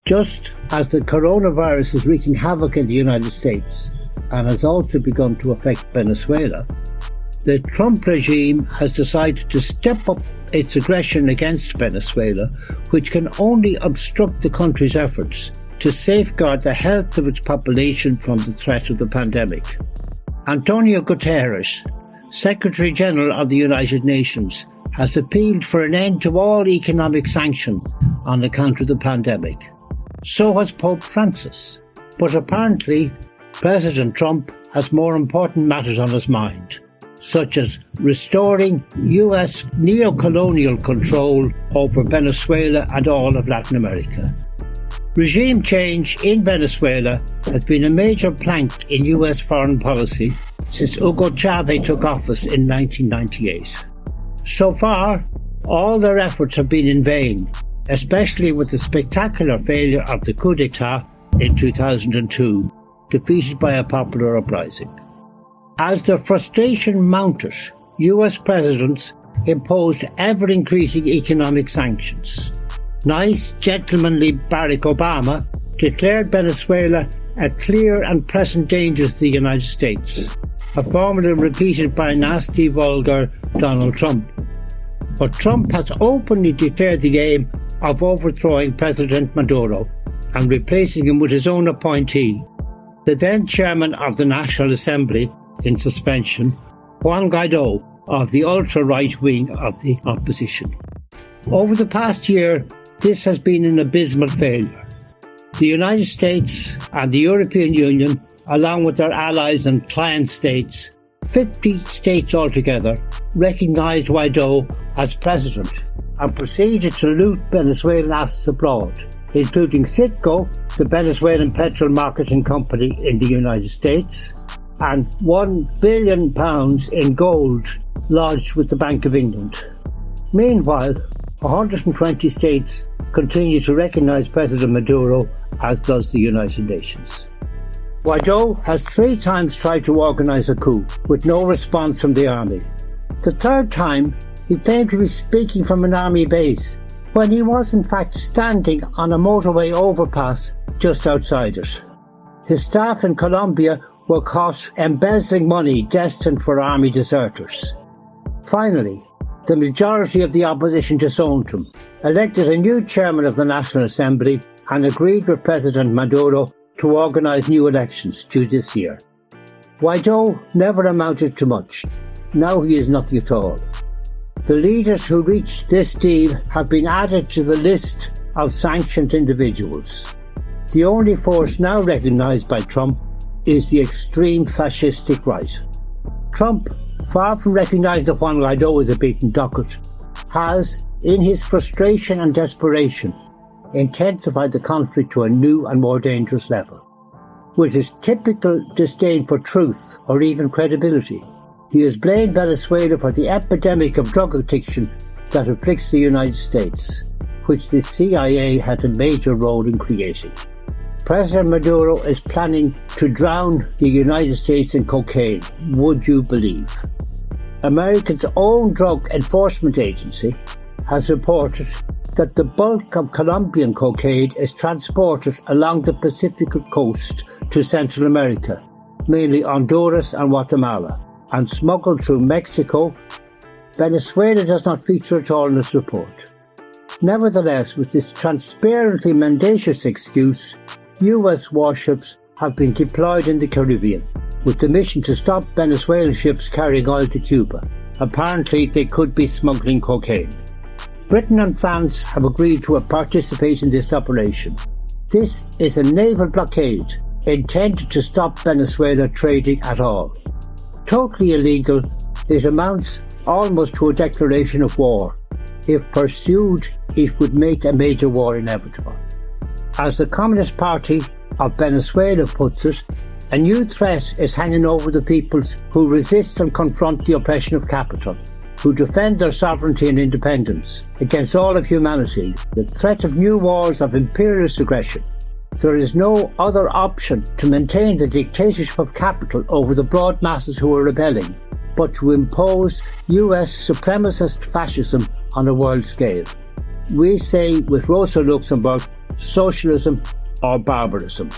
Just as the coronavirus is wreaking havoc in the United States and has also begun to affect Venezuela, the Trump regime has decided to step up its aggression against Venezuela, which can only obstruct the country's efforts to safeguard the health of its population from the threat of the pandemic. Antonio Guterres, Secretary General of the United Nations, has appealed for an end to all economic sanctions on account of the pandemic. So has Pope Francis. But apparently, President Trump has more important matters on his mind, such as restoring US neocolonial control over Venezuela and all of Latin America. Regime change in Venezuela has been a major plank in US foreign policy since Hugo Chavez took office in 1998. So far, all their efforts have been in vain, especially with the spectacular failure of the coup d'etat in 2002, defeated by a popular uprising. As the frustration mounted, US presidents imposed ever-increasing economic sanctions. Nice, gentlemanly Barack Obama declared Venezuela a clear and present danger to the United States, a formula repeated by nasty, vulgar Donald Trump. But Trump has openly declared the aim of overthrowing President Maduro and replacing him with his own appointee, the then chairman of the National Assembly in suspension, Juan Guaidó, of the ultra-right wing of the opposition. Over the past year, this has been an abysmal failure. The United States and the European Union, along with their allies and client states, 50 states altogether, recognised Guaidó as president and proceeded to loot Venezuelan assets abroad, including Citgo, the Venezuelan petrol marketing company in the United States, and £1 billion in gold lodged with the Bank of England. Meanwhile, 120 states continue to recognise President Maduro, as does the United Nations. Guaidó has 3 times tried to organise a coup, with no response from the army. The third time, he claimed to be speaking from an army base, when he was in fact standing on a motorway overpass just outside it. His staff in Colombia were caught embezzling money destined for army deserters. Finally, the majority of the opposition disowned him, elected a new chairman of the National Assembly, and agreed with President Maduro to organise new elections due this year. Guaidó never amounted to much. Now he is nothing at all. The leaders who reached this deal have been added to the list of sanctioned individuals. The only force now recognised by Trump is the extreme fascistic right. Trump, far from recognising that Juan Guaidó is a beaten docket, has, in his frustration and desperation, intensified the conflict to a new and more dangerous level. With his typical disdain for truth or even credibility, he has blamed Venezuela for the epidemic of drug addiction that afflicts the United States, which the CIA had a major role in creating. President Maduro is planning to drown the United States in cocaine, would you believe? America's own drug enforcement agency has reported that the bulk of Colombian cocaine is transported along the Pacific coast to Central America, mainly Honduras and Guatemala, and smuggled through Mexico. Venezuela does not feature at all in this report. Nevertheless, with this transparently mendacious excuse, US warships have been deployed in the Caribbean, with the mission to stop Venezuelan ships carrying oil to Cuba. Apparently, they could be smuggling cocaine. Britain and France have agreed to participate in this operation. This is a naval blockade intended to stop Venezuela trading at all. Totally illegal, it amounts almost to a declaration of war. If pursued, it would make a major war inevitable. As the Communist Party of Venezuela puts it, a new threat is hanging over the peoples who resist and confront the oppression of capital, who defend their sovereignty and independence against all of humanity, the threat of new wars of imperialist aggression. There is no other option to maintain the dictatorship of capital over the broad masses who are rebelling, but to impose US supremacist fascism on a world scale. We say with Rosa Luxemburg, socialism or barbarism.